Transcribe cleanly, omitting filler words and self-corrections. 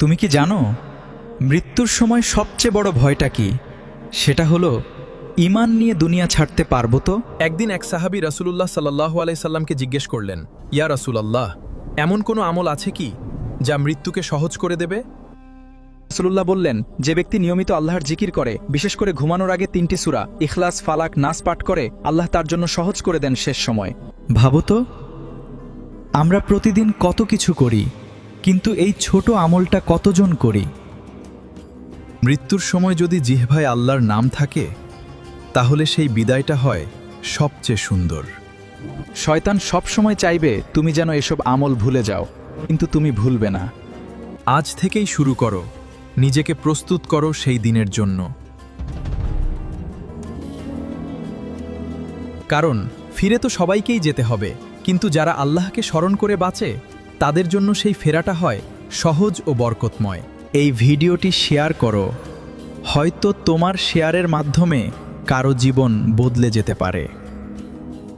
তুমি কি জানো মৃত্যুর সময় সবচেয়ে বড় ভয়টা কি? সেটা হলো ঈমান নিয়ে দুনিয়া ছাড়তে পারবো তো? একদিন এক সাহাবী রাসূলুল্লাহ সাল্লাল্লাহু আলাইহি সাল্লামকে জিজ্ঞেস করলেন, ইয়া রাসূলাল্লাহ, এমন কোনো আমল আছে কি যা মৃত্যুকে সহজ করে দেবে? রাসূলুল্লাহ বললেন, যে ব্যক্তি নিয়মিত আল্লাহর জিকির করে, বিশেষ করে ঘুমানোর আগে 3টি সূরা ইখলাস, ফালাক, নাস পাঠ করে, আল্লাহ তার জন্য সহজ করে দেন শেষ সময়। ভাবো তো, আমরা প্রতিদিন কত কিছু করি, কিন্তু এই ছোট আমলটা কতজন করি? মৃত্যুর সময় যদি জিহ্বায় আল্লাহর নাম থাকে, তাহলে সেই বিদায়টা হয় সবচেয়ে সুন্দর। শয়তান সব সময় চাইবে তুমি যেন এসব আমল ভুলে যাও, কিন্তু তুমি ভুলবে না। আজ থেকেই শুরু করো, নিজেকে প্রস্তুত করো সেই দিনের জন্য। কারণ ফিরে তো সবাইকেই যেতে হবে, কিন্তু যারা আল্লাহকে স্মরণ করে বাঁচে, তাদের জন্য সেই ফেরাটা হয় সহজ ও বরকতময়। এই ভিডিওটি শেয়ার করো, হয়তো তোমার শেয়ারের মাধ্যমে কারো জীবন বদলে যেতে পারে।